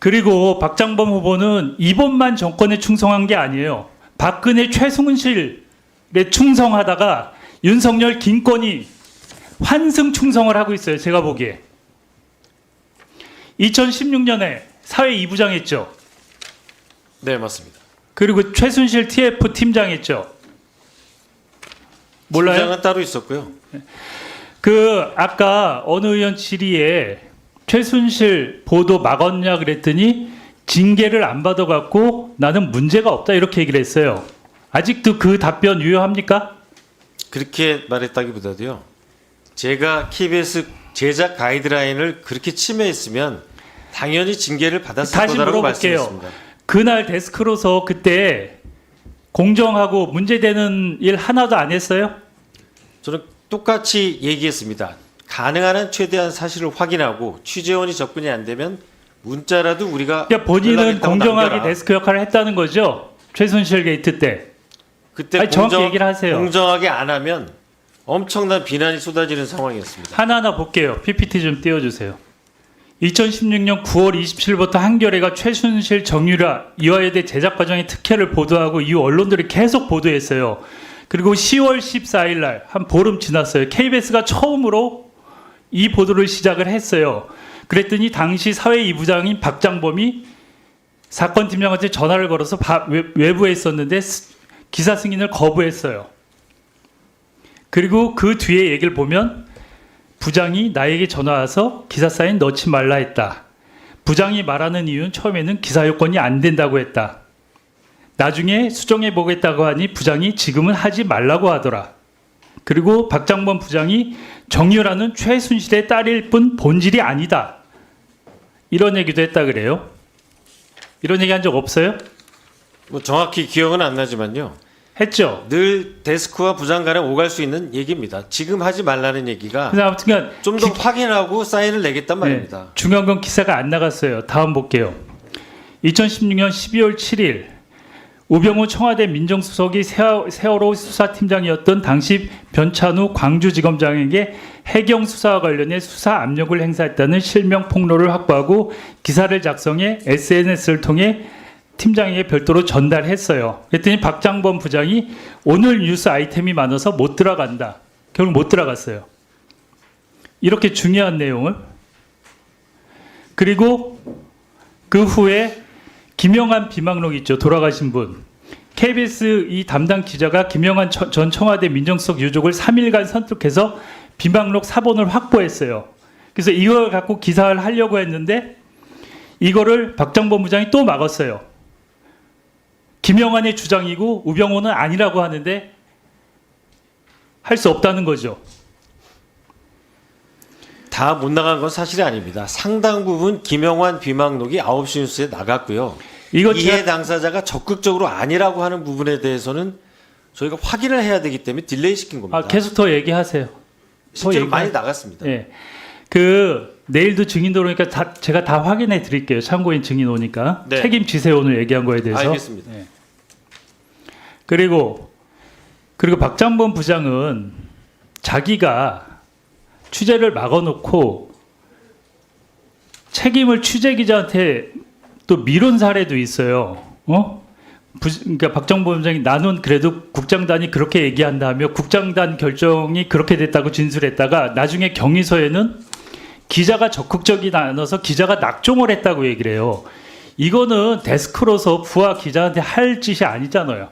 그리고 박장범 후보는 이번만 정권에 충성한 게 아니에요. 박근혜 최순실에 충성하다가 윤석열 김건희 환승 충성을 하고 있어요. 제가 보기에. 2016년에 사회 2부장 했죠. 네, 맞습니다. 그리고 최순실 TF 팀장 했죠. 몰라요? 팀장은 따로 있었고요. 그 아까 어느 의원 질의에 최순실 보도 막았냐 그랬더니 징계를 안 받아갖고 나는 문제가 없다 이렇게 얘기를 했어요. 아직도 그 답변 유효합니까? 그렇게 말했다기보다도요. 제가 KBS 제작 가이드라인을 그렇게 침해했으면 당연히 징계를 받았을 다시 거다라고 물어볼게요. 말씀했습니다. 그날 데스크로서 그때 공정하고 문제되는 일 하나도 안 했어요? 저는 똑같이 얘기했습니다. 가능한 한 최대한 사실을 확인하고 취재원이 접근이 안 되면 문자라도 우리가 그러니까 본인은 연락했다고 공정하게 남겨라. 데스크 역할을 했다는 거죠? 최순실 게이트 때. 그때 아니, 정확히 얘기를 하세요. 공정하게 안 하면 엄청난 비난이 쏟아지는 상황이었습니다. 하나하나 볼게요. PPT 좀 띄워주세요. 2016년 9월 27일부터 한겨레가 최순실 정유라 이화여대 제작 과정의 특혜를 보도하고 이후 언론들이 계속 보도했어요. 그리고 10월 14일 날 한 보름 지났어요. KBS가 처음으로 이 보도를 시작을 했어요. 그랬더니 당시 사회 2부장인 박장범이 사건 팀장한테 전화를 걸어서 외부에 있었는데 기사 승인을 거부했어요. 그리고 그 뒤에 얘기를 보면 부장이 나에게 전화 와서 기사 사인 넣지 말라 했다. 부장이 말하는 이유는 처음에는 기사 요건이 안 된다고 했다. 나중에 수정해 보겠다고 하니 부장이 지금은 하지 말라고 하더라. 그리고 박장범 부장이 정유라는 최순실의 딸일 뿐 본질이 아니다. 이런 얘기도 했다 그래요. 이런 얘기 한 적 없어요? 뭐 정확히 기억은 안 나지만요. 했죠. 늘 데스크와 부장 간에 오갈 수 있는 얘기입니다. 지금 하지 말라는 얘기가 그래서 아무튼 좀 더 확인하고 사인을 내겠단 말입니다. 네, 중요한 건 기사가 안 나갔어요. 다음 볼게요. 2016년 12월 7일 우병우 청와대 민정수석이 세월호 수사팀장이었던 당시 변찬우 광주지검장에게 해경 수사와 관련해 수사 압력을 행사했다는 실명 폭로를 확보하고 기사를 작성해 SNS를 통해 팀장에게 별도로 전달했어요. 그랬더니 박장범 부장이 오늘 뉴스 아이템이 많아서 못 들어간다. 결국 못 들어갔어요. 이렇게 중요한 내용을. 그리고 그 후에 김영한 비망록 있죠. 돌아가신 분. KBS 이 담당 기자가 김영한 전 청와대 민정수석 유족을 3일간 선택해서 비망록 사본을 확보했어요. 그래서 이걸 갖고 기사를 하려고 했는데 이거를 박장범 부장이 또 막았어요. 김영한의 주장이고 우병우는 아니라고 하는데 할 수 없다는 거죠. 다 못 나간 건 사실이 아닙니다. 상당 부분 김영환 비망록이 9시 뉴스에 나갔고요. 이해 당사자가 적극적으로 아니라고 하는 부분에 대해서는 저희가 확인을 해야 되기 때문에 딜레이 시킨 겁니다. 계속 더 얘기하세요. 실제로 많이 나갔습니다. 네. 그 내일도 증인도 오니까 제가 다 확인해 드릴게요. 참고인 증인 오니까. 네. 책임지세요. 오늘 얘기한 거에 대해서. 알겠습니다. 네. 그리고 박장범 부장은 자기가 취재를 막아놓고 책임을 취재 기자한테 또 미룬 사례도 있어요. 그러니까 박장범 부장이 나는 그래도 국장단이 그렇게 얘기한다며 국장단 결정이 그렇게 됐다고 진술했다가 나중에 경위서에는 기자가 적극적이지 않아서 기자가 낙종을 했다고 얘기를 해요. 이거는 데스크로서 부하 기자한테 할 짓이 아니잖아요.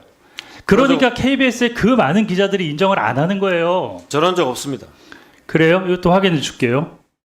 그러니까 KBS의 그 많은 기자들이 인정을 안 하는 거예요. 저런 적 없습니다. 그래요? 이것도 확인해 줄게요.